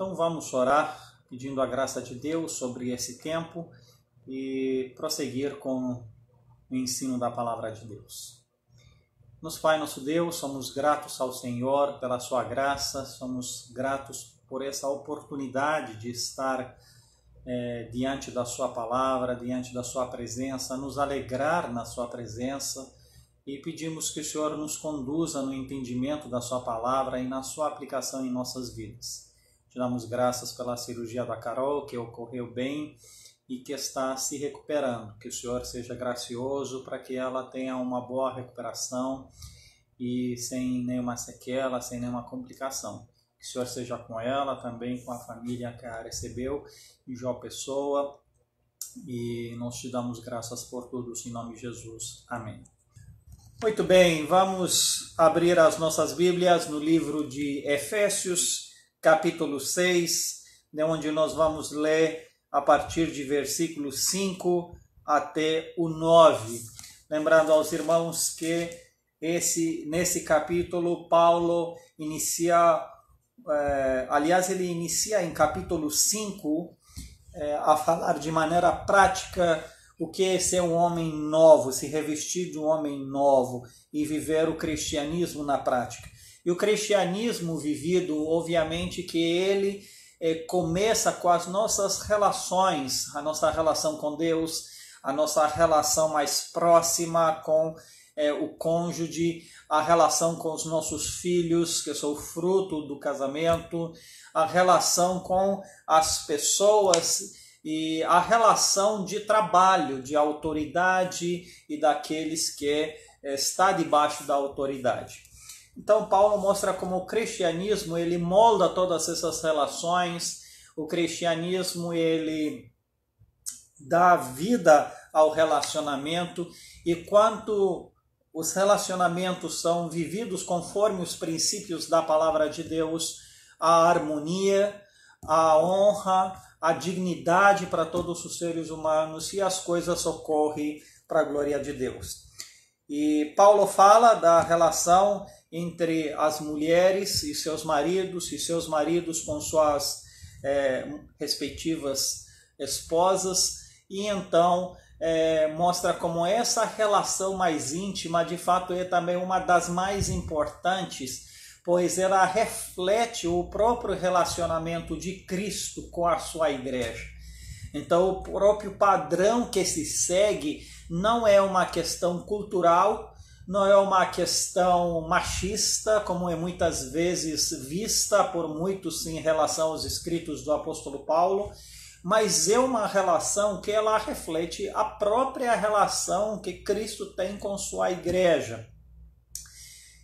Então vamos orar pedindo a graça de Deus sobre esse tempo e prosseguir com o ensino da palavra de Deus. Nosso Pai, nosso Deus, somos gratos ao Senhor pela sua graça, somos gratos por essa oportunidade de estar diante da sua palavra, diante da sua presença, nos alegrar na sua presença e pedimos que o Senhor nos conduza no entendimento da sua palavra e na sua aplicação em nossas vidas. Te damos graças pela cirurgia da Carol, que ocorreu bem e que está se recuperando. Que o Senhor seja gracioso para que ela tenha uma boa recuperação e sem nenhuma sequela, sem nenhuma complicação. Que o Senhor seja com ela, também com a família que a recebeu, em João Pessoa, e nós te damos graças por tudo, em nome de Jesus. Amém. Muito bem, vamos abrir as nossas Bíblias no livro de Efésios, capítulo 6, de onde nós vamos ler a partir de versículo 5 até o 9. Lembrando aos irmãos que nesse capítulo Paulo inicia, ele inicia em capítulo 5 a falar de maneira prática o que é ser um homem novo, se revestir de um homem novo e viver o cristianismo na prática. E o cristianismo vivido, obviamente que ele começa com as nossas relações, a nossa relação com Deus, a nossa relação mais próxima com o cônjuge, a relação com os nossos filhos, que são o fruto do casamento, a relação com as pessoas e a relação de trabalho, de autoridade e daqueles que está debaixo da autoridade. Então Paulo mostra como o cristianismo ele molda todas essas relações, o cristianismo ele dá vida ao relacionamento e quanto os relacionamentos são vividos conforme os princípios da palavra de Deus, a harmonia, a honra, a dignidade para todos os seres humanos e as coisas ocorrem para a glória de Deus. E Paulo fala da relação entre as mulheres e seus maridos com suas respectivas esposas, e então mostra como essa relação mais íntima, de fato, é também uma das mais importantes, pois ela reflete o próprio relacionamento de Cristo com a sua igreja. Então, o próprio padrão que se segue não é uma questão cultural, não é uma questão machista, como é muitas vezes vista por muitos em relação aos escritos do apóstolo Paulo, mas é uma relação que ela reflete a própria relação que Cristo tem com sua igreja.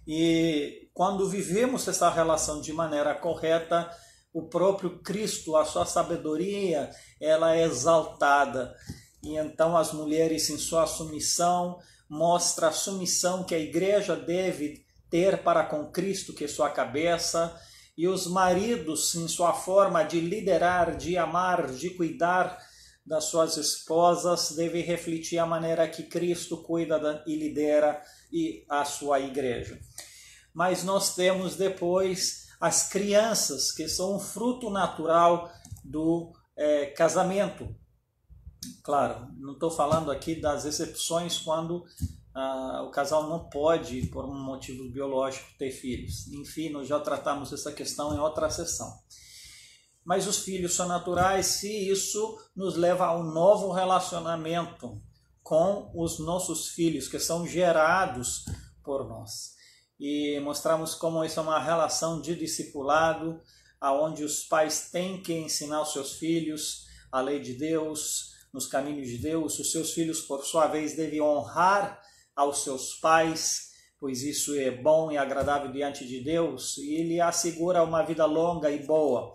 E quando vivemos essa relação de maneira correta, o próprio Cristo, a sua sabedoria, ela é exaltada. E então as mulheres em sua submissão, mostra a submissão que a igreja deve ter para com Cristo, que é sua cabeça, e os maridos em sua forma de liderar, de amar, de cuidar das suas esposas, devem refletir a maneira que Cristo cuida e lidera a sua igreja. Mas nós temos depois as crianças, que são um fruto natural do casamento. Claro, não estou falando aqui das exceções quando o casal não pode, por um motivo biológico, ter filhos. Enfim, nós já tratamos essa questão em outra sessão. Mas os filhos são naturais e isso nos leva a um novo relacionamento com os nossos filhos, que são gerados por nós. E mostramos como isso é uma relação de discipulado, onde os pais têm que ensinar os seus filhos a lei de Deus, nos caminhos de Deus. Os seus filhos, por sua vez, devem honrar aos seus pais, pois isso é bom e agradável diante de Deus, e ele assegura uma vida longa e boa.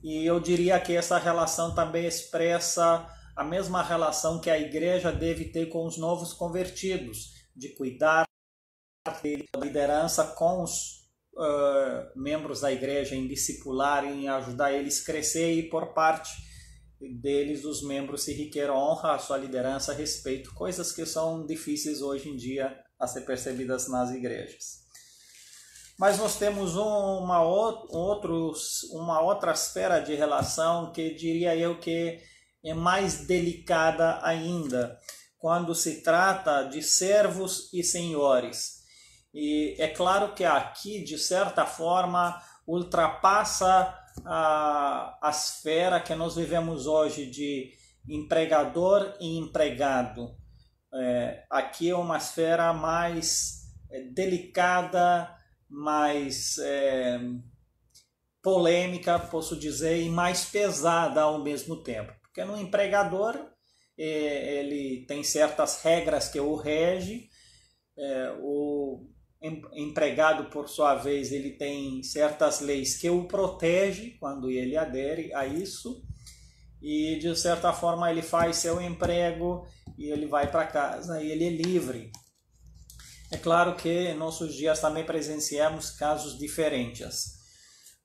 E eu diria que essa relação também expressa a mesma relação que a igreja deve ter com os novos convertidos, de cuidar da liderança com os membros da igreja, em discipular, em ajudar eles a crescer, e por parte deles os membros se requeram honra à sua liderança, respeito, coisas que são difíceis hoje em dia a ser percebidas nas igrejas. Mas nós temos uma outra esfera de relação que diria eu que é mais delicada ainda, quando se trata de servos e senhores. E é claro que aqui, de certa forma, ultrapassa a esfera que nós vivemos hoje de empregador e empregado. Aqui é uma esfera mais delicada, mais polêmica, posso dizer, e mais pesada ao mesmo tempo. Porque no empregador, ele tem certas regras que o regem, o empregado, por sua vez, ele tem certas leis que o protegem quando ele adere a isso, e de certa forma ele faz seu emprego e ele vai para casa e ele é livre. É claro que em nossos dias também presenciamos casos diferentes,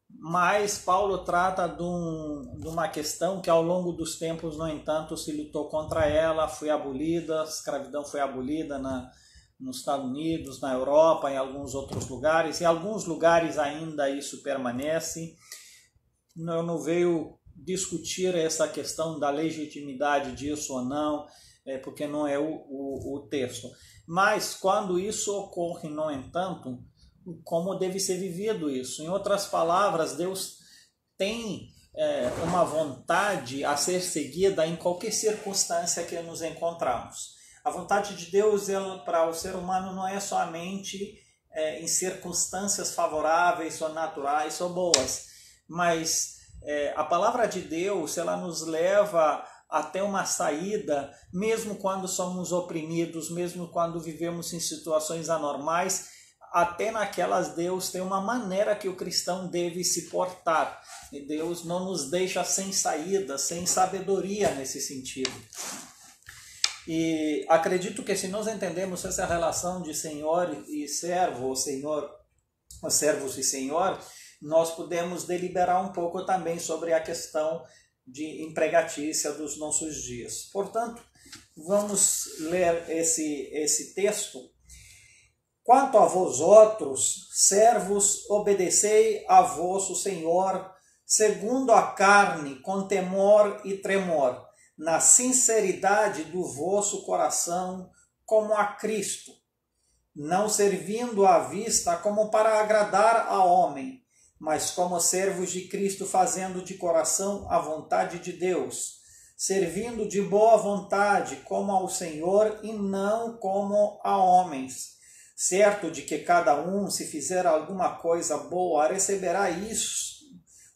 mas Paulo trata de uma questão que ao longo dos tempos, no entanto, se lutou contra ela, foi abolida, a escravidão foi abolida nos Estados Unidos, na Europa, em alguns outros lugares. Em alguns lugares ainda isso permanece. Eu não veio discutir essa questão da legitimidade disso ou não, porque não é o texto. Mas quando isso ocorre, no entanto, como deve ser vivido isso? Em outras palavras, Deus tem uma vontade a ser seguida em qualquer circunstância que nos encontramos. A vontade de Deus para o ser humano não é somente em circunstâncias favoráveis ou naturais ou boas, mas a palavra de Deus, ela nos leva até uma saída, mesmo quando somos oprimidos, mesmo quando vivemos em situações anormais. Até naquelas, Deus tem uma maneira que o cristão deve se portar. E Deus não nos deixa sem saída, sem sabedoria nesse sentido. E acredito que se nós entendemos essa relação de senhor e servo, ou servos e senhor, nós podemos deliberar um pouco também sobre a questão de empregatícia dos nossos dias. Portanto, vamos ler esse texto. Quanto a vós outros, servos, obedecei a vosso Senhor, segundo a carne, com temor e tremor, na sinceridade do vosso coração, como a Cristo, não servindo à vista como para agradar a homem, mas como servos de Cristo, fazendo de coração a vontade de Deus, servindo de boa vontade como ao Senhor e não como a homens, certo de que cada um, se fizer alguma coisa boa, receberá isso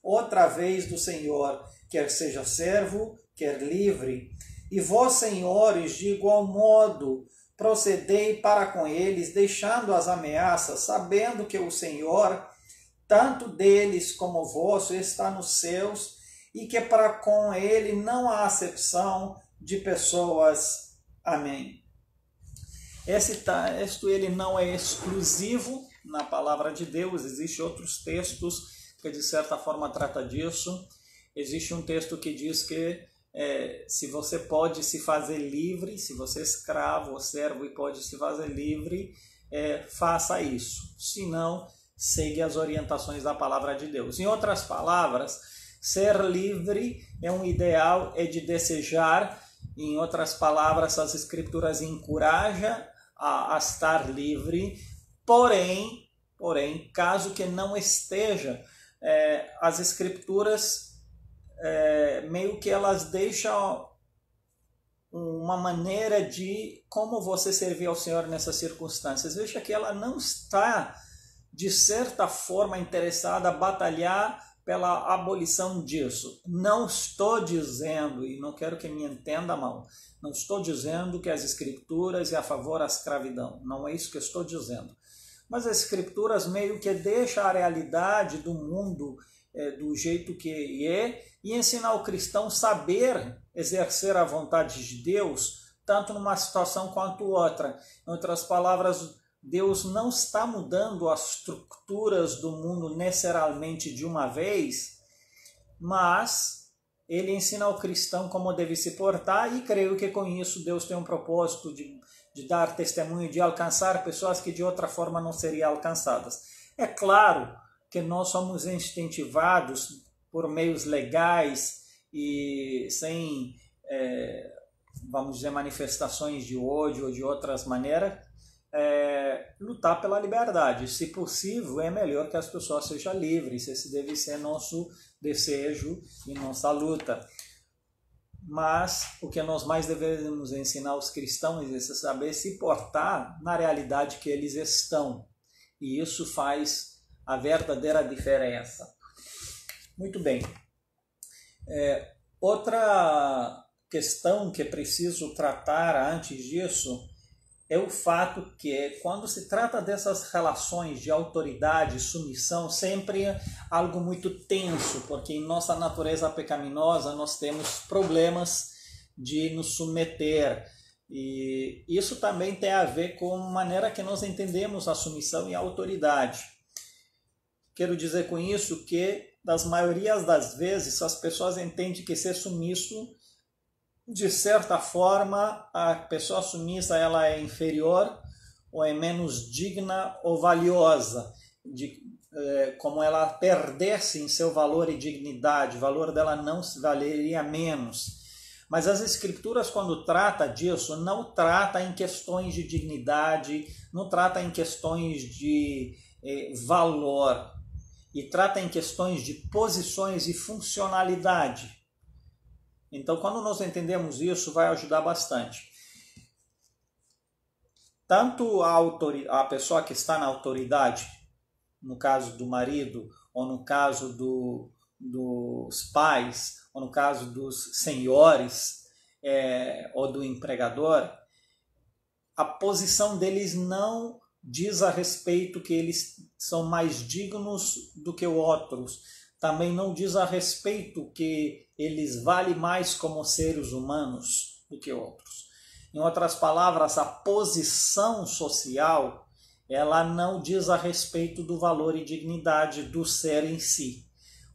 outra vez do Senhor, quer seja servo, quer livre. E vós, senhores, de igual modo, procedei para com eles, deixando as ameaças, sabendo que o Senhor, tanto deles como vosso, está nos céus, e que para com ele não há acepção de pessoas. Amém. Esse texto ele não é exclusivo na palavra de Deus, existem outros textos que de certa forma trata disso. Existe um texto que diz que se você pode se fazer livre, se você é escravo ou servo e pode se fazer livre, faça isso. Se não, siga as orientações da palavra de Deus. Em outras palavras, ser livre é um ideal, é de desejar. Em outras palavras, as escrituras encorajam a estar livre, porém, caso que não esteja, as escrituras meio que elas deixam uma maneira de como você servir ao Senhor nessas circunstâncias. Veja que ela não está, de certa forma, interessada a batalhar pela abolição disso. Não estou dizendo, e não quero que me entenda mal, não estou dizendo que as escrituras é a favor da escravidão. Não é isso que eu estou dizendo. Mas as escrituras meio que deixam a realidade do mundo do jeito que é e ensinar o cristão a saber exercer a vontade de Deus, tanto numa situação quanto outra. Em outras palavras, Deus não está mudando as estruturas do mundo necessariamente de uma vez, mas ele ensina ao cristão como deve se portar, e creio que com isso Deus tem um propósito de dar testemunho, de alcançar pessoas que de outra forma não seriam alcançadas. É claro que nós somos incentivados por meios legais e sem, vamos dizer, manifestações de ódio ou de outras maneiras, lutar pela liberdade. Se possível, é melhor que as pessoas sejam livres. Esse deve ser nosso desejo e nossa luta. Mas o que nós mais devemos ensinar aos cristãos é saber se portar na realidade que eles estão. E isso faz a verdadeira diferença. Muito bem. Outra questão que preciso tratar antes disso é o fato que, quando se trata dessas relações de autoridade e submissão, sempre é algo muito tenso, porque em nossa natureza pecaminosa nós temos problemas de nos submeter. E isso também tem a ver com a maneira que nós entendemos a submissão e a autoridade. Quero dizer com isso que, das maiorias das vezes, as pessoas entendem que ser submisso, de certa forma, a pessoa submissa ela é inferior ou é menos digna ou valiosa, como ela perdesse em seu valor e dignidade, o valor dela não se valeria menos. Mas as Escrituras, quando trata disso, não trata em questões de dignidade, não trata em questões de valor, e trata em questões de posições e funcionalidade. Então, quando nós entendemos isso, vai ajudar bastante. Tanto a pessoa que está na autoridade, no caso do marido, ou no caso dos pais, ou no caso dos senhores, ou do empregador, a posição deles não diz a respeito que eles são mais dignos do que outros. Também não diz a respeito que eles valem mais como seres humanos do que outros. Em outras palavras, a posição social, ela não diz a respeito do valor e dignidade do ser em si.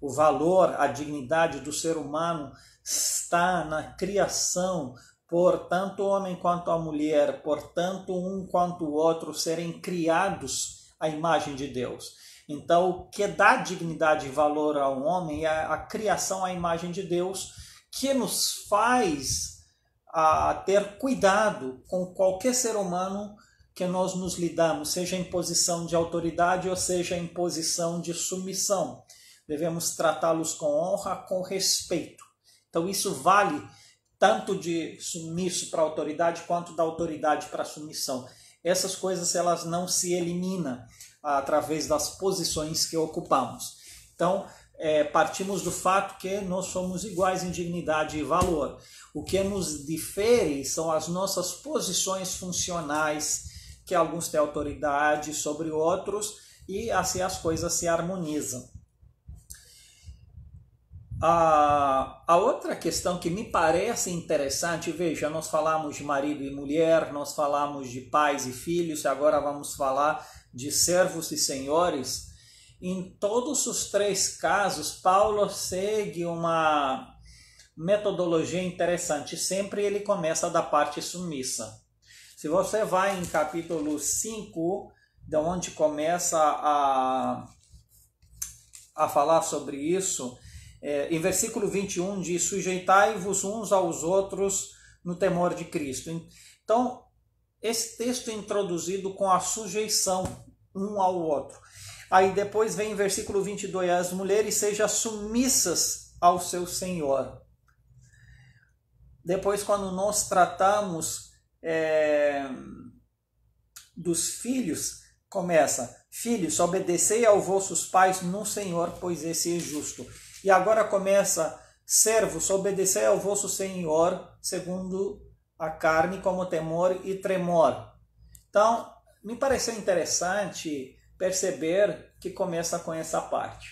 O valor, a dignidade do ser humano está na criação, por tanto o homem quanto a mulher, por tanto um quanto o outro serem criados à imagem de Deus. Então, o que dá dignidade e valor ao homem é a criação à imagem de Deus, que nos faz ter cuidado com qualquer ser humano que nós nos lidamos, seja em posição de autoridade ou seja em posição de submissão. Devemos tratá-los com honra, com respeito. Então, isso vale tanto de submisso para a autoridade quanto da autoridade para a submissão. Essas coisas elas não se eliminam através das posições que ocupamos. Então, partimos do fato que nós somos iguais em dignidade e valor. O que nos difere são as nossas posições funcionais, que alguns têm autoridade sobre outros, e assim as coisas se harmonizam. A outra questão que me parece interessante, veja, nós falamos de marido e mulher, nós falamos de pais e filhos, agora vamos falar de servos e senhores. Em todos os três casos, Paulo segue uma metodologia interessante. Sempre ele começa da parte submissa. Se você vai em capítulo 5, de onde começa a falar sobre isso, em versículo 21 diz: sujeitai-vos uns aos outros no temor de Cristo. Então, esse texto é introduzido com a sujeição um ao outro. Aí depois vem em versículo 22, as mulheres sejam submissas ao seu Senhor. Depois, quando nós tratamos dos filhos, começa: filhos, obedecei aos vossos pais no Senhor, pois esse é justo. E agora começa: servos, obedecei ao vosso Senhor segundo a carne, como temor e tremor. Então, me pareceu interessante perceber que começa com essa parte.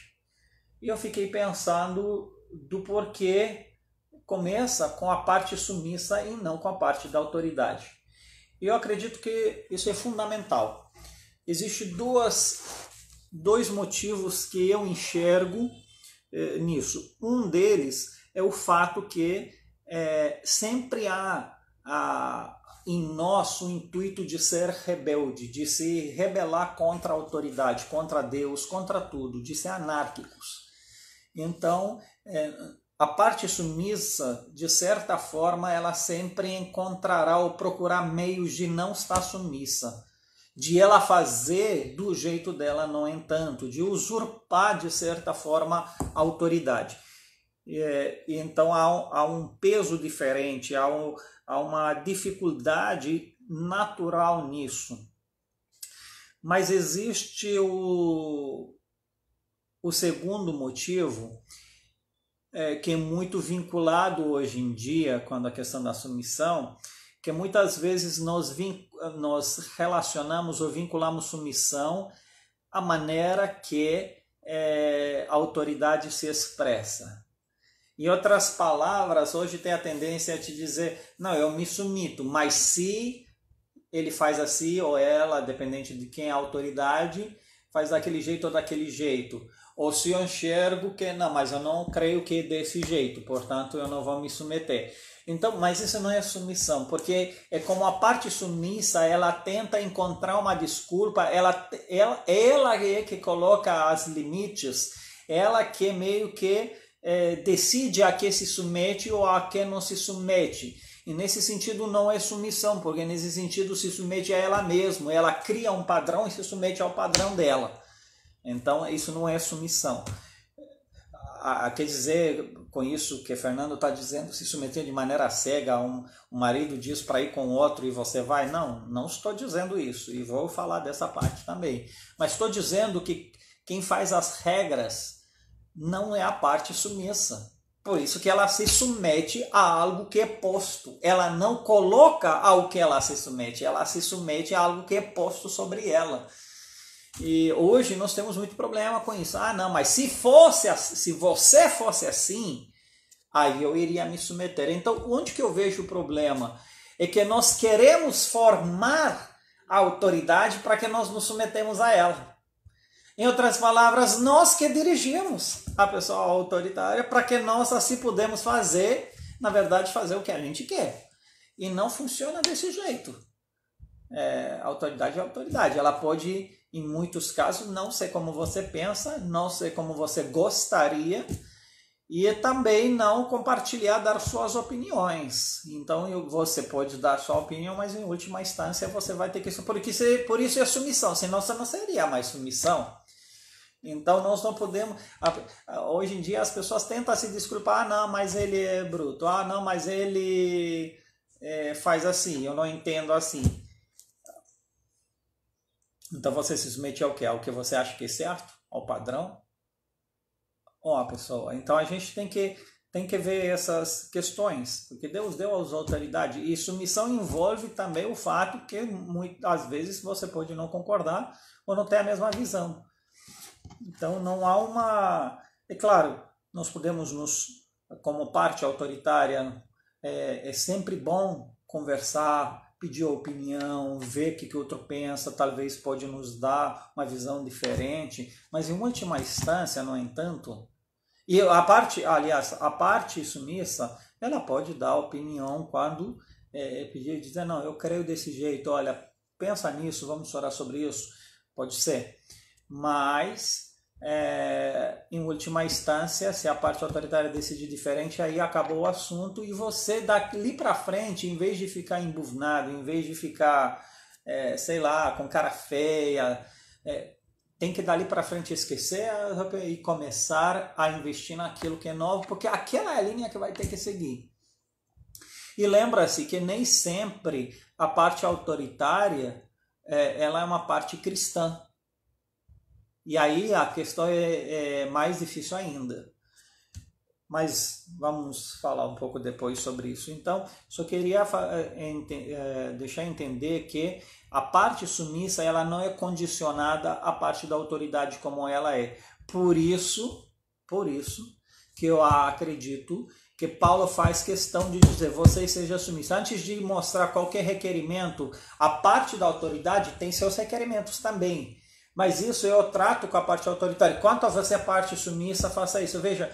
E eu fiquei pensando do porquê começa com a parte submissa e não com a parte da autoridade. E eu acredito que isso é fundamental. Existem dois motivos que eu enxergo nisso. Um deles é o fato que sempre há em nós o intuito de ser rebelde, de se rebelar contra a autoridade, contra Deus, contra tudo, de ser anárquicos. Então, a parte submissa, de certa forma, ela sempre encontrará ou procurar meios de não estar submissa, de ela fazer do jeito dela, no entanto, de usurpar, de certa forma, a autoridade. Então há um peso diferente, há uma dificuldade natural nisso. Mas existe o segundo motivo, que é muito vinculado hoje em dia, quando a questão da submissão, que muitas vezes nós relacionamos ou vinculamos submissão à maneira que a autoridade se expressa. Em outras palavras, hoje tem a tendência a te dizer, não, eu me submito, mas se ele faz assim, ou ela, dependente de quem é a autoridade, faz daquele jeito ou daquele jeito. Ou se eu enxergo que, não, mas eu não creio que é desse jeito, portanto eu não vou me submeter. Então, mas isso não é submissão, porque é como a parte submissa, ela tenta encontrar uma desculpa, ela é que coloca os limites, ela que meio que decide a que se submete ou a que não se submete. E nesse sentido não é submissão, porque nesse sentido se submete a ela mesma, ela cria um padrão e se submete ao padrão dela. Então isso não é submissão. Quer dizer, com isso que Fernando está dizendo, se submeter de maneira cega, um marido diz para ir com outro e você vai? Não estou dizendo isso, e vou falar dessa parte também. Mas estou dizendo que quem faz as regras não é a parte submissa. Por isso que ela se submete a algo que é posto. Ela não coloca ao que ela se submete a algo que é posto sobre ela. E hoje nós temos muito problema com isso. Não, mas se você fosse assim, aí eu iria me submeter. Então, onde que eu vejo o problema? É que nós queremos formar a autoridade para que nós nos submetemos a ela. Em outras palavras, nós que dirigimos a pessoa autoritária para que nós assim podemos fazer, na verdade, fazer o que a gente quer. E não funciona desse jeito. Autoridade é autoridade. Ela pode, em muitos casos, não ser como você pensa, não ser como você gostaria e também não compartilhar, dar suas opiniões. Então, você pode dar sua opinião, mas em última instância você vai ter que... Por isso é submissão, senão você não seria mais submissão. Então nós não podemos, hoje em dia as pessoas tentam se desculpar, não, mas ele é bruto, não, mas ele faz assim, eu não entendo assim. Então você se submete ao quê? Ao que você acha que é certo? Ao padrão? Ou a pessoa? Então a gente tem que ver essas questões, porque Deus deu às autoridades, e submissão envolve também o fato que muitas vezes você pode não concordar ou não ter a mesma visão. Então não há uma... É claro, nós podemos como parte autoritária, é sempre bom conversar, pedir opinião, ver o que o outro pensa, talvez pode nos dar uma visão diferente, mas em última instância, no entanto, e a parte submissa, ela pode dar opinião quando pedir, dizer, não, eu creio desse jeito, olha, pensa nisso, vamos orar sobre isso, pode ser. Mas, em última instância, se a parte autoritária decidir diferente, aí acabou o assunto e você dali para frente, em vez de ficar embuvnado, em vez de ficar, sei lá, com cara feia, tem que dali para frente esquecer e começar a investir naquilo que é novo, porque aquela é a linha que vai ter que seguir. E lembra-se que nem sempre a parte autoritária ela é uma parte cristã. E aí a questão é mais difícil ainda. Mas vamos falar um pouco depois sobre isso. Então, só queria deixar entender que a parte submissa ela não é condicionada à parte da autoridade como ela é. Por isso que eu acredito que Paulo faz questão de dizer, vocês sejam submissos. Antes de mostrar qualquer requerimento, a parte da autoridade tem seus requerimentos também. Mas isso eu trato com a parte autoritária. Quanto a você, a parte submissa, faça isso. Veja,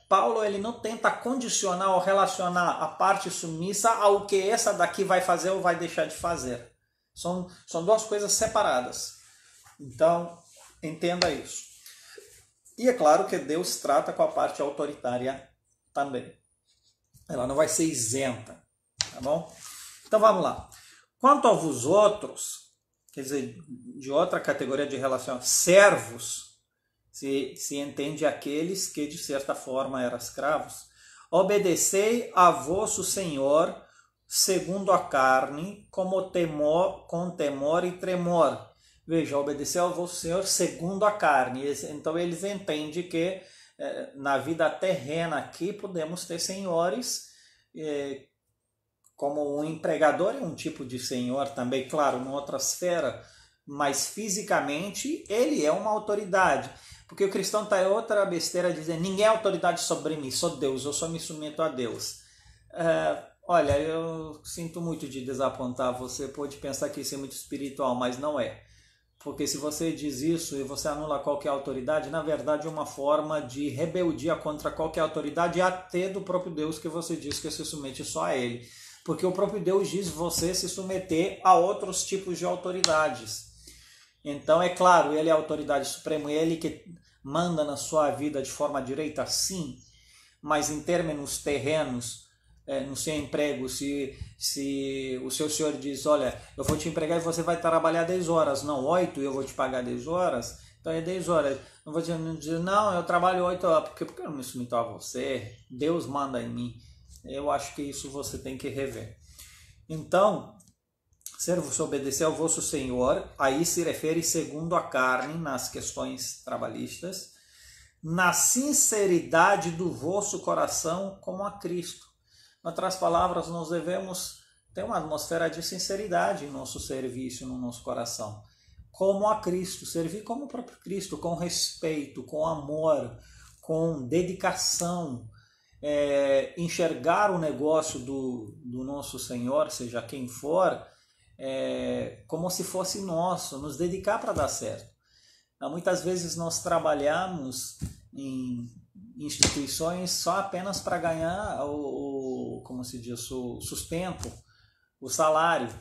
Paulo ele não tenta condicionar ou relacionar a parte submissa ao que essa daqui vai fazer ou vai deixar de fazer. São duas coisas separadas. Então, entenda isso. E é claro que Deus trata com a parte autoritária também. Ela não vai ser isenta, tá bom? Então vamos lá. Quanto a vós outros, quer dizer, de outra categoria de relação, servos, se entende aqueles que de certa forma eram escravos, obedecei a vosso Senhor segundo a carne, com temor e tremor. Veja, obedecer ao vosso Senhor segundo a carne. Então eles entendem que na vida terrena aqui podemos ter senhores, como um empregador é um tipo de senhor também, claro, numa outra esfera, mas fisicamente ele é uma autoridade. Porque o cristão está em outra besteira dizendo, ninguém é autoridade sobre mim, sou Deus, eu só me submeto a Deus. Olha, eu sinto muito de desapontar, você pode pensar que isso é muito espiritual, mas não é. Porque se você diz isso e você anula qualquer autoridade, na verdade é uma forma de rebeldia contra qualquer autoridade, até do próprio Deus que você diz que se submete só a Ele. Porque o próprio Deus diz você se submeter a outros tipos de autoridades. Então, é claro, Ele é a autoridade suprema, Ele que manda na sua vida de forma direta, sim, mas em termos terrenos, no seu emprego, se o seu senhor diz, olha, eu vou te empregar e você vai trabalhar 10 horas, não 8, e eu vou te pagar 10 horas, então é 10 horas. Não vou dizer, não, eu trabalho 8 horas, porque eu não me submeto a você, Deus manda em mim. Eu acho que isso você tem que rever. Então, servos, obedecer ao vosso Senhor, aí se refere segundo a carne, nas questões trabalhistas, na sinceridade do vosso coração como a Cristo. Em outras palavras, nós devemos ter uma atmosfera de sinceridade em nosso serviço, no nosso coração, como a Cristo, servir como o próprio Cristo, com respeito, com amor, com dedicação, enxergar o negócio do nosso Senhor, seja quem for, como se fosse nosso, nos dedicar para dar certo. Muitas vezes nós trabalhamos em instituições só apenas para ganhar como se diz, o sustento, o salário,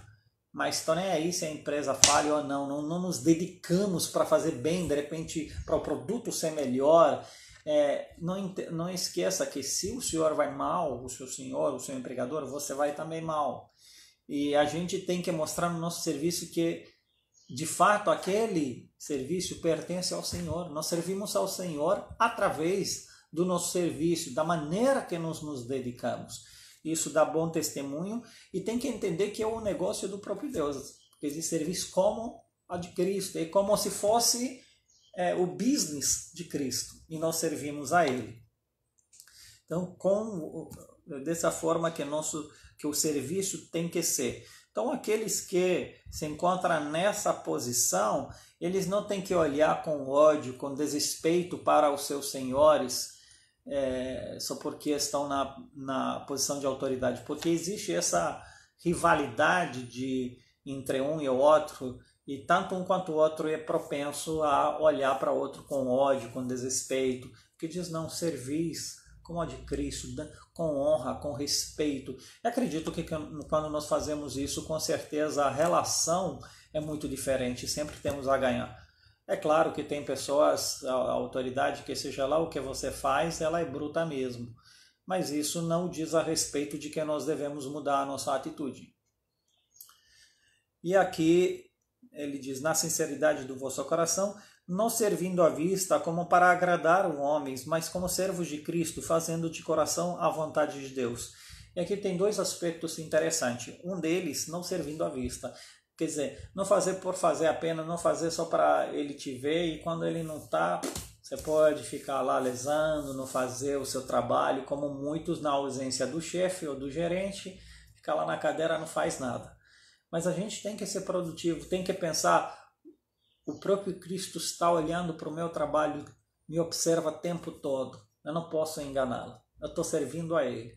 mas estou nem aí se a empresa falha ou não, não nos dedicamos para fazer bem, de repente para o produto ser melhor. Não esqueça que se o senhor vai mal, o seu senhor, o seu empregador, você vai também mal. E a gente tem que mostrar no nosso serviço que, de fato, aquele serviço pertence ao Senhor. Nós servimos ao Senhor através do nosso serviço, da maneira que nós nos dedicamos. Isso dá bom testemunho e tem que entender que é um negócio do próprio Deus. Porque existe serviço como a de Cristo, é como se fosse o business de Cristo e nós servimos a Ele. Então, dessa forma que o serviço tem que ser. Então, aqueles que se encontram nessa posição, eles não têm que olhar com ódio, com desrespeito para os seus senhores, só porque estão na posição de autoridade, porque existe essa rivalidade entre um e o outro, e tanto um quanto o outro é propenso a olhar para o outro com ódio, com desrespeito, que diz não, servis como a de Cristo, com honra, com respeito. Eu acredito que quando nós fazemos isso, com certeza a relação é muito diferente, sempre temos a ganhar. É claro que tem pessoas, a autoridade, que seja lá o que você faz, ela é bruta mesmo. Mas isso não diz a respeito de que nós devemos mudar a nossa atitude. E aqui ele diz, na sinceridade do vosso coração, não servindo à vista como para agradar os homens, mas como servos de Cristo, fazendo de coração a vontade de Deus. E aqui tem dois aspectos interessantes. Um deles, não servindo à vista. Quer dizer, não fazer por fazer apenas, não fazer só para ele te ver e quando ele não está, você pode ficar lá lesando, não fazer o seu trabalho, como muitos na ausência do chefe ou do gerente, fica lá na cadeira, não faz nada. Mas a gente tem que ser produtivo, tem que pensar, o próprio Cristo está olhando para o meu trabalho, me observa o tempo todo, eu não posso enganá-lo, eu estou servindo a Ele.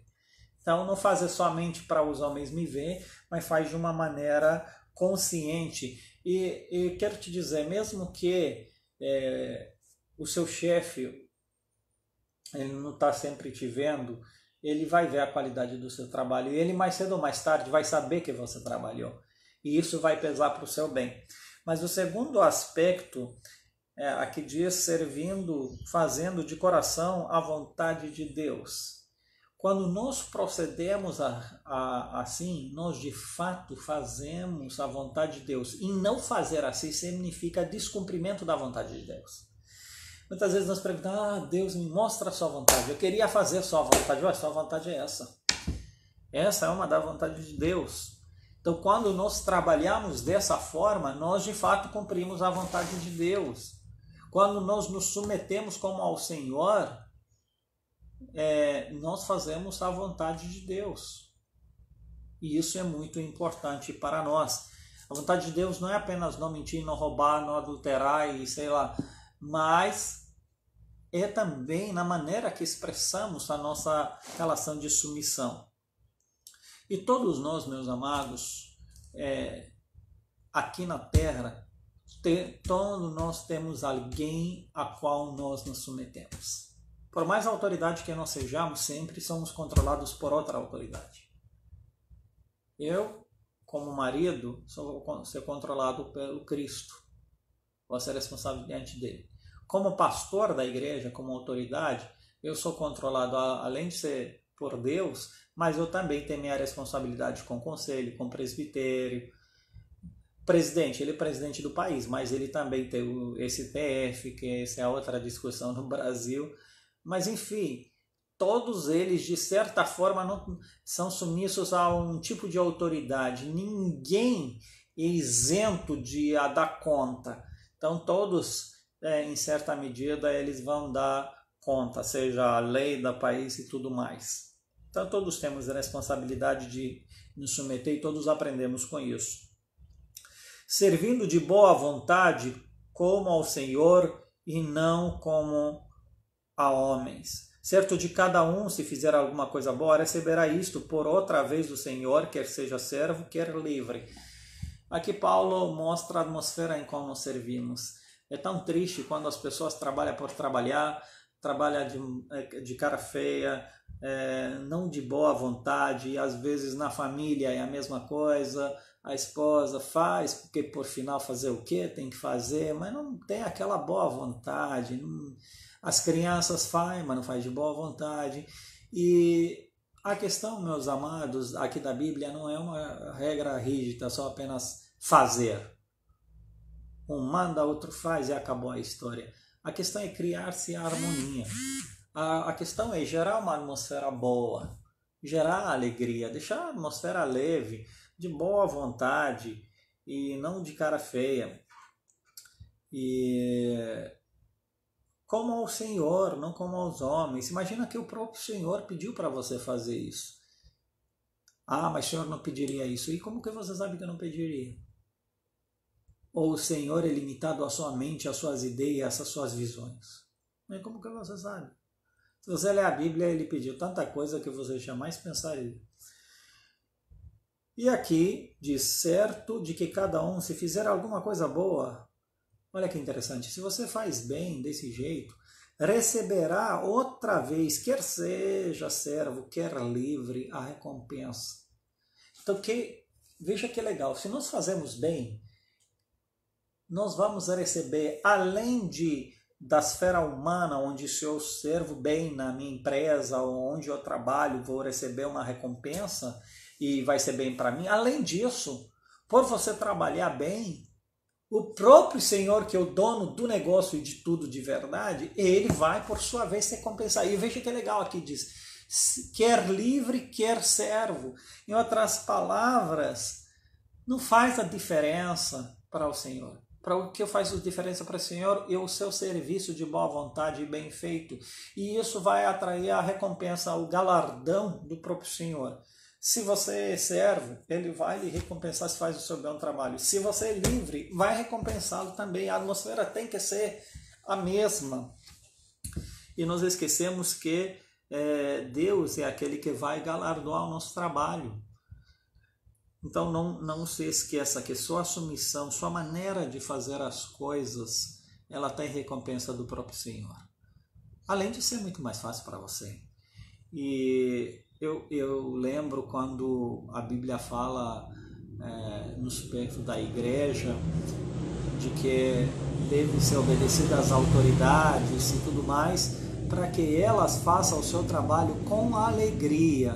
Então não fazer somente para os homens me ver, mas faz de uma maneira consciente. E quero te dizer, mesmo que o seu chefe ele não está sempre te vendo, ele vai ver a qualidade do seu trabalho e ele mais cedo ou mais tarde vai saber que você trabalhou. E isso vai pesar para o seu bem. Mas o segundo aspecto, aqui diz servindo, fazendo de coração a vontade de Deus. Quando nós procedemos assim, nós de fato fazemos a vontade de Deus. E não fazer assim significa descumprimento da vontade de Deus. Muitas vezes nós perguntamos, Deus me mostra a sua vontade. Eu queria fazer a sua vontade. Ué, sua vontade é essa. Essa é uma da vontade de Deus. Então, quando nós trabalhamos dessa forma, nós de fato cumprimos a vontade de Deus. Quando nós nos submetemos como ao Senhor, nós fazemos a vontade de Deus. E isso é muito importante para nós. A vontade de Deus não é apenas não mentir, não roubar, não adulterar e sei lá, mas é também na maneira que expressamos a nossa relação de submissão. E todos nós, meus amados, aqui na Terra, todos nós temos alguém a qual nós nos submetemos. Por mais autoridade que nós sejamos, sempre somos controlados por outra autoridade. Eu, como marido, sou ser controlado pelo Cristo. Vou ser responsável diante dele. Como pastor da igreja, como autoridade, eu sou controlado, além de ser por Deus, mas eu também tenho minha responsabilidade com o conselho, com o presbitério. Presidente, ele é presidente do país, mas ele também tem o STF, que essa é outra discussão no Brasil. Mas enfim, todos eles de certa forma não são submissos a um tipo de autoridade. Ninguém é isento de dar conta. Então todos, em certa medida, eles vão dar conta, seja a lei do país e tudo mais. Então todos temos a responsabilidade de nos submeter e todos aprendemos com isso. Servindo de boa vontade como ao Senhor e não como a homens. Certo de cada um, se fizer alguma coisa boa, receberá isto por outra vez do Senhor, quer seja servo, quer livre. Aqui Paulo mostra a atmosfera em qual nós servimos. É tão triste quando as pessoas trabalham por trabalhar, trabalham de cara feia, não de boa vontade, e às vezes na família é a mesma coisa, a esposa faz, porque por final fazer o que tem que fazer, mas não tem aquela boa vontade. As crianças fazem, mas não faz de boa vontade. E a questão, meus amados, aqui da Bíblia não é uma regra rígida, só apenas fazer. Um manda, outro faz e acabou a história. A questão é criar-se a harmonia. A questão é gerar uma atmosfera boa, gerar alegria, deixar a atmosfera leve, de boa vontade e não de cara feia. E como ao Senhor, não como aos homens. Imagina que o próprio Senhor pediu para você fazer isso. Mas o Senhor não pediria isso. E como que você sabe que não pediria? Ou o Senhor é limitado à sua mente, às suas ideias, às suas visões? E como que você sabe? Se você ler a Bíblia, ele pediu tanta coisa que você jamais pensaria. E aqui diz certo de que cada um, se fizer alguma coisa boa, olha que interessante, se você faz bem desse jeito, receberá outra vez, quer seja servo, quer livre, a recompensa. Então, veja que legal, se nós fazemos bem, nós vamos receber, além da esfera humana, onde se eu servo bem na minha empresa, ou onde eu trabalho, vou receber uma recompensa, e vai ser bem para mim. Além disso, por você trabalhar bem, o próprio Senhor, que é o dono do negócio e de tudo de verdade, ele vai, por sua vez, recompensar. E veja que legal aqui diz, quer livre, quer servo. Em outras palavras, não faz a diferença para o Senhor. Para o que faz a diferença para o Senhor é o seu serviço de boa vontade e bem feito. E isso vai atrair a recompensa, o galardão do próprio Senhor. Se você é servo, ele vai lhe recompensar se faz o seu bom trabalho. Se você é livre, vai recompensá-lo também. A atmosfera tem que ser a mesma. E nós esquecemos que Deus é aquele que vai galardoar o nosso trabalho. Então não se esqueça que sua submissão, sua maneira de fazer as coisas, ela tem recompensa do próprio Senhor. além de ser muito mais fácil para você. E eu lembro quando a Bíblia fala no aspecto da igreja, de que deve ser obedecida às autoridades e tudo mais, para que elas façam o seu trabalho com alegria,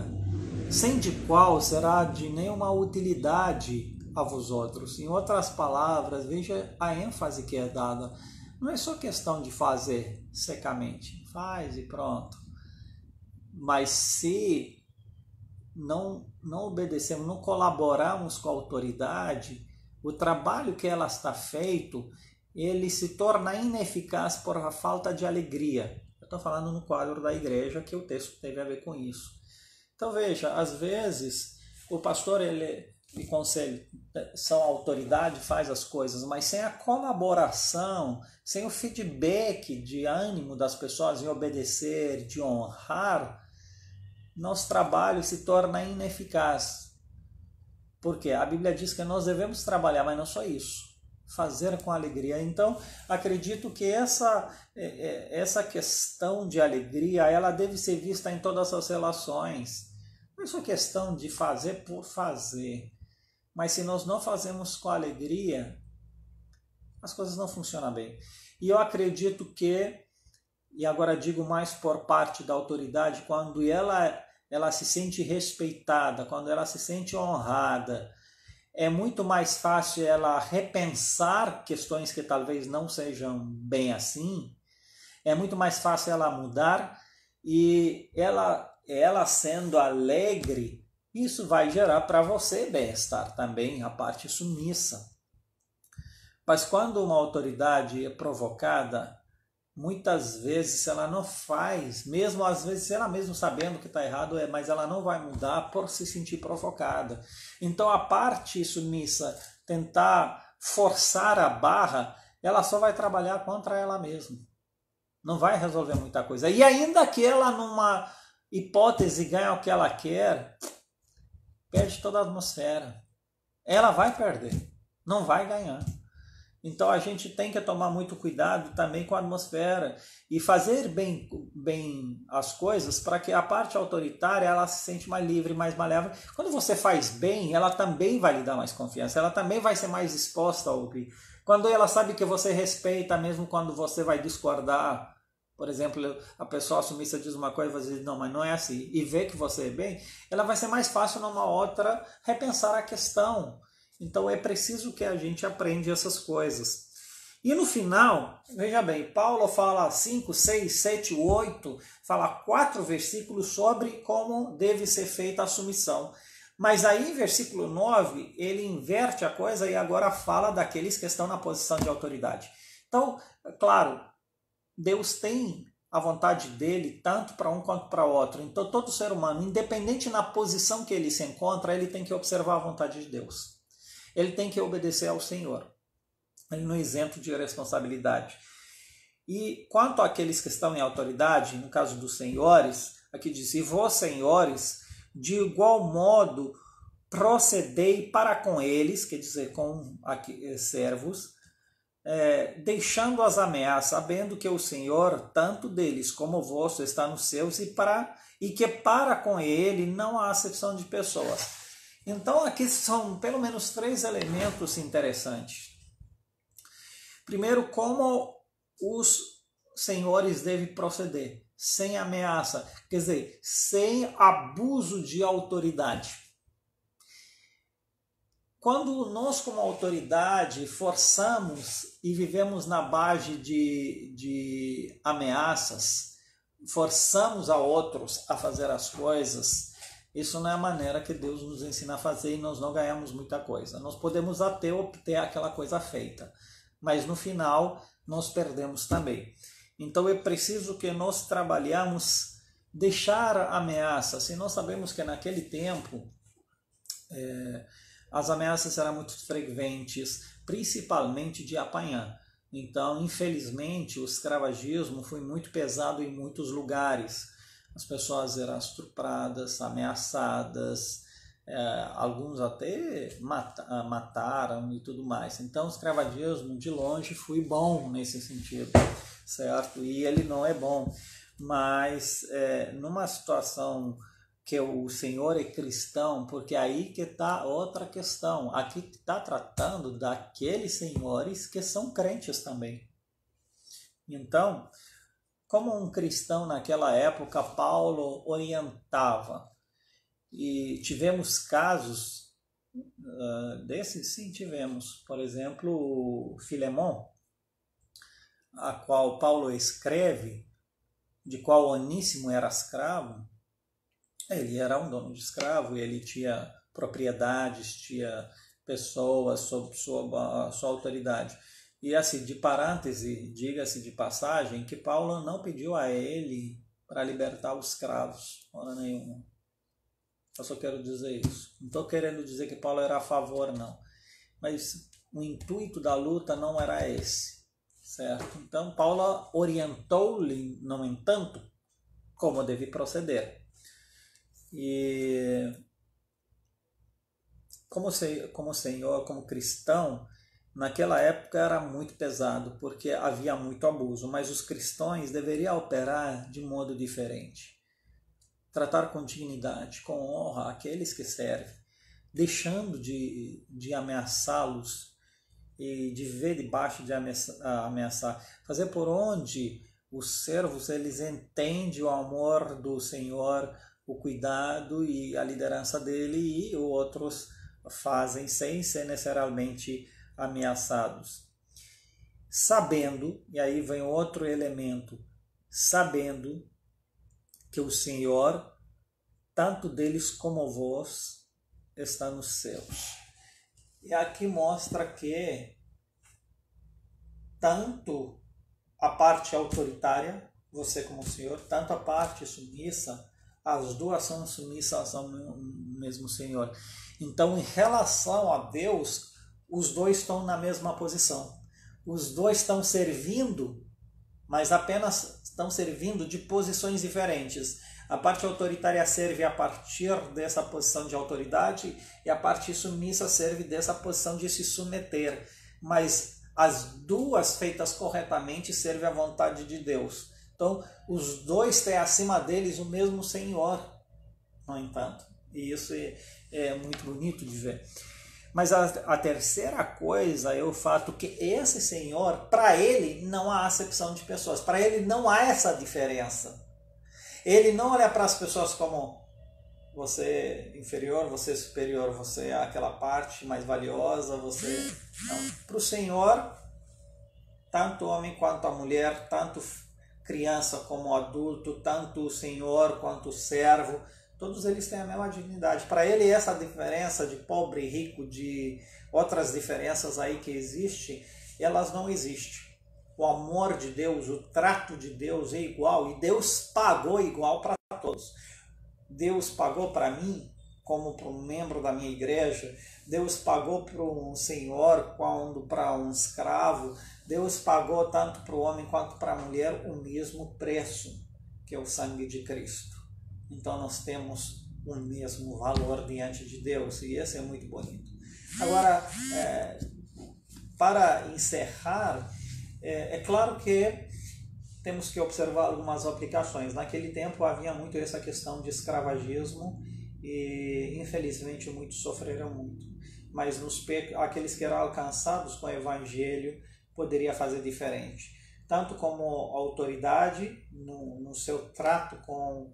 sem de qual será de nenhuma utilidade a vós outros. Em outras palavras, veja a ênfase que é dada. Não é só questão de fazer secamente, faz e pronto. Mas se não obedecemos, não colaborarmos com a autoridade, o trabalho que ela está feito, ele se torna ineficaz por a falta de alegria. Eu estou falando no quadro da igreja, que o texto teve a ver com isso. Então veja, às vezes o pastor e conselho são autoridade, faz as coisas, mas sem a colaboração, sem o feedback de ânimo das pessoas em obedecer, de honrar, nosso trabalho se torna ineficaz. Porque a Bíblia diz que nós devemos trabalhar, mas não só isso, fazer com alegria. Então, acredito que essa questão de alegria, ela deve ser vista em todas as relações. Não é só questão de fazer por fazer, mas se nós não fazemos com alegria, as coisas não funcionam bem. E eu acredito que, e agora digo mais por parte da autoridade, quando ela se sente respeitada, quando ela se sente honrada, é muito mais fácil ela repensar questões que talvez não sejam bem assim, é muito mais fácil ela mudar, e ela sendo alegre, isso vai gerar para você bem-estar também, a parte submissa. Mas quando uma autoridade é provocada, muitas vezes ela não faz, mesmo às vezes ela mesmo sabendo que está errado, mas ela não vai mudar por se sentir provocada. Então a parte submissa, tentar forçar a barra, ela só vai trabalhar contra ela mesma. Não vai resolver muita coisa. E ainda que ela numa hipótese ganhe o que ela quer, perde toda a atmosfera. Ela vai perder, não vai ganhar. Então a gente tem que tomar muito cuidado também com a atmosfera e fazer bem as coisas para que a parte autoritária ela se sente mais livre, mais maleável. Quando você faz bem, ela também vai lhe dar mais confiança, ela também vai ser mais disposta a ouvir. Quando ela sabe que você respeita, mesmo quando você vai discordar, por exemplo, a pessoa submissa diz uma coisa e você diz, não, mas não é assim, e vê que você é bem, ela vai ser mais fácil numa outra repensar a questão. Então é preciso que a gente aprenda essas coisas. E no final, veja bem, Paulo fala 5, 6, 7, 8, fala 4 versículos sobre como deve ser feita a submissão. Mas aí, em versículo 9, ele inverte a coisa e agora fala daqueles que estão na posição de autoridade. Então, claro, Deus tem a vontade dele tanto para um quanto para outro. Então, todo ser humano, independente na posição que ele se encontra, ele tem que observar a vontade de Deus. Ele tem que obedecer ao Senhor. Ele não é isento de responsabilidade. E quanto àqueles que estão em autoridade, no caso dos senhores, aqui diz, e vós, senhores, de igual modo procedei para com eles, quer dizer, com servos, deixando as ameaças, sabendo que o Senhor, tanto deles como vosso, está nos seus, e que para com ele não há acepção de pessoas. Então aqui são pelo menos 3 elementos interessantes. Primeiro, como os senhores devem proceder, sem ameaça, quer dizer, sem abuso de autoridade. Quando nós, como autoridade, forçamos e vivemos na base de ameaças, forçamos a outros a fazer as coisas, isso não é a maneira que Deus nos ensina a fazer e nós não ganhamos muita coisa. Nós podemos até obter aquela coisa feita, mas no final nós perdemos também. Então é preciso que nós trabalhamos, deixar a ameaça. Se nós sabemos que naquele tempo as ameaças eram muito frequentes, principalmente de apanhar. Então, infelizmente, o escravagismo foi muito pesado em muitos lugares. As pessoas eram estupradas, ameaçadas, alguns até mataram e tudo mais. Então, o escravagismo, de longe, foi bom nesse sentido, certo? E ele não é bom. mas numa situação que o Senhor é cristão, porque aí que está outra questão. Aqui está tratando daqueles senhores que são crentes também. Então, como um cristão naquela época, Paulo orientava. E tivemos casos desses, sim, tivemos. Por exemplo, Filemon, a qual Paulo escreve, de qual Oníssimo era escravo. Ele era um dono de escravo, ele tinha propriedades, tinha pessoas sob sua autoridade. E assim, de parêntese, diga-se de passagem, que Paulo não pediu a ele para libertar os escravos, hora nenhuma. Eu só quero dizer isso. Não estou querendo dizer que Paulo era a favor, não. Mas o intuito da luta não era esse, certo? Então, Paulo orientou-lhe, no entanto, como deve proceder. E como senhor, como cristão, naquela época era muito pesado, porque havia muito abuso, mas os cristãos deveriam operar de modo diferente. Tratar com dignidade, com honra aqueles que servem, deixando de ameaçá-los e de ver debaixo de ameaçar. Fazer por onde os servos eles entendem o amor do Senhor, o cuidado e a liderança dele, e outros fazem sem ser necessariamente ameaçados. Sabendo, e aí vem outro elemento, sabendo que o Senhor, tanto deles como vós, está nos céus. E aqui mostra que tanto a parte autoritária, você como Senhor, tanto a parte submissa, as duas são submissas ao mesmo Senhor. Então, em relação a Deus, os dois estão na mesma posição. Os dois estão servindo, mas apenas estão servindo de posições diferentes. A parte autoritária serve a partir dessa posição de autoridade e a parte submissa serve dessa posição de se submeter. Mas as duas feitas corretamente servem à vontade de Deus. Então, os dois têm acima deles o mesmo Senhor, no entanto. E isso é muito bonito de ver. Mas a terceira coisa é o fato que esse Senhor, para ele, não há acepção de pessoas. Para ele não há essa diferença. Ele não olha para as pessoas como você inferior, você superior, você é aquela parte mais valiosa, você... Não. Para o Senhor, tanto homem quanto a mulher, tanto criança como adulto, tanto o senhor quanto o servo, todos eles têm a mesma dignidade. Para ele, essa diferença de pobre e rico, de outras diferenças aí que existem, elas não existem. O amor de Deus, o trato de Deus é igual, e Deus pagou igual para todos. Deus pagou para mim, como para um membro da minha igreja, Deus pagou para um senhor quando para um escravo, Deus pagou tanto para o homem quanto para a mulher o mesmo preço, que é o sangue de Cristo. Então nós temos o mesmo valor diante de Deus, e esse é muito bonito. Agora, para encerrar, é claro que temos que observar algumas aplicações. Naquele tempo havia muito essa questão de escravagismo e infelizmente muitos sofreram muito. Mas aqueles que eram alcançados com o Evangelho poderia fazer diferente. Tanto como autoridade no seu trato com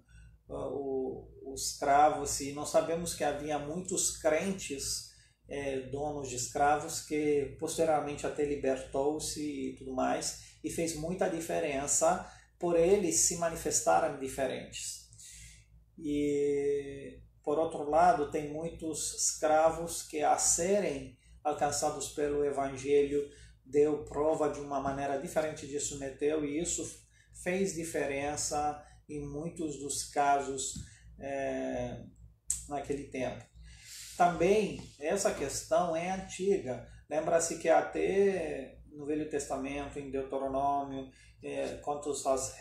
os escravos, e nós sabemos que havia muitos crentes donos de escravos que posteriormente até libertou-se e tudo mais, e fez muita diferença por eles se manifestarem diferentes. E por outro lado, tem muitos escravos que, a serem alcançados pelo Evangelho, deu prova de uma maneira diferente de submeter, e isso fez diferença em muitos dos casos naquele tempo. Também essa questão é antiga. Lembra-se que até no Velho Testamento, em Deuteronômio, quanto às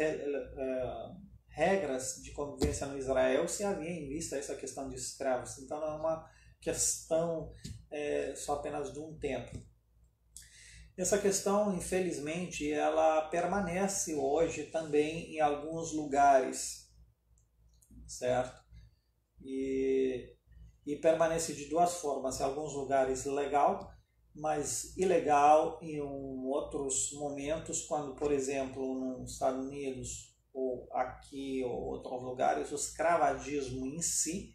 regras de convivência no Israel, se havia em vista essa questão de escravos. Então não é uma questão só apenas de um tempo. Essa questão, infelizmente, ela permanece hoje também em alguns lugares, certo? E permanece de duas formas, em alguns lugares legal, mas ilegal em outros momentos, quando, por exemplo, nos Estados Unidos ou aqui ou outros lugares, o escravagismo em si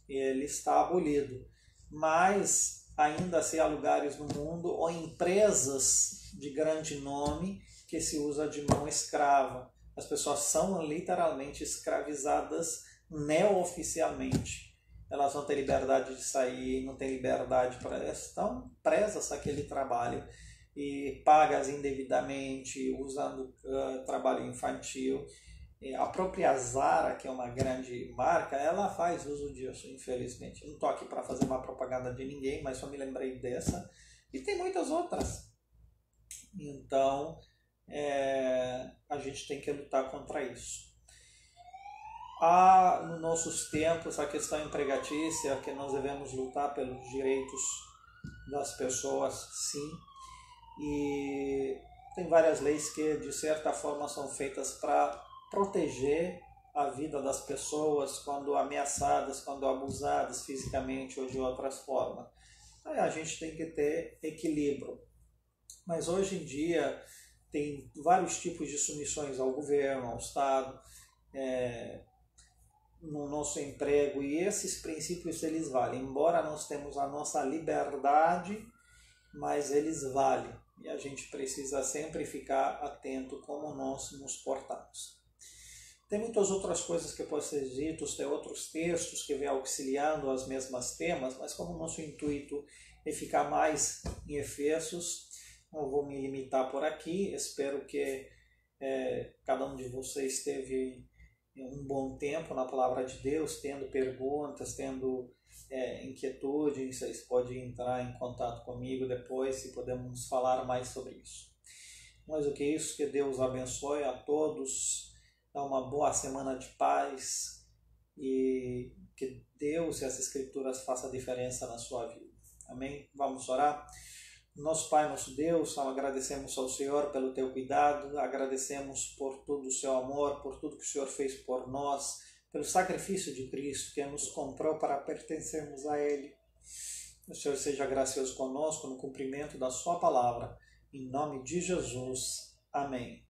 ele está abolido. Mas ainda assim há lugares no mundo ou empresas de grande nome que se usa de mão escrava. As pessoas são literalmente escravizadas neooficialmente. Elas não têm liberdade de sair, não têm liberdade para... Estão presas àquele trabalho e pagas indevidamente, usando trabalho infantil. A própria Zara, que é uma grande marca, ela faz uso disso, infelizmente. Eu não estou aqui para fazer uma propaganda de ninguém, mas só me lembrei dessa. E tem muitas outras. Então, a gente tem que lutar contra isso. Há, nos nossos tempos, a questão empregatícia, que nós devemos lutar pelos direitos das pessoas, sim. E tem várias leis que, de certa forma, são feitas para proteger a vida das pessoas quando ameaçadas, quando abusadas fisicamente ou de outras formas. Aí a gente tem que ter equilíbrio. Mas hoje em dia tem vários tipos de submissões ao governo, ao Estado, no nosso emprego, e esses princípios eles valem. Embora nós temos a nossa liberdade, mas eles valem. E a gente precisa sempre ficar atento como nós nos portamos. Tem muitas outras coisas que podem ser ditas, tem outros textos que vêm auxiliando as mesmas temas, mas como o nosso intuito é ficar mais em Efésios, eu vou me limitar por aqui. Espero que cada um de vocês teve um bom tempo na Palavra de Deus, tendo perguntas, tendo inquietudes. Vocês podem entrar em contato comigo depois e podemos falar mais sobre isso. Mais do que isso, que Deus abençoe a todos. Dá uma boa semana de paz e que Deus e as Escrituras façam a diferença na sua vida. Amém? Vamos orar? Nosso Pai, nosso Deus, agradecemos ao Senhor pelo Teu cuidado, agradecemos por todo o Seu amor, por tudo que o Senhor fez por nós, pelo sacrifício de Cristo que nos comprou para pertencermos a Ele. O Senhor seja gracioso conosco no cumprimento da Sua palavra. Em nome de Jesus. Amém.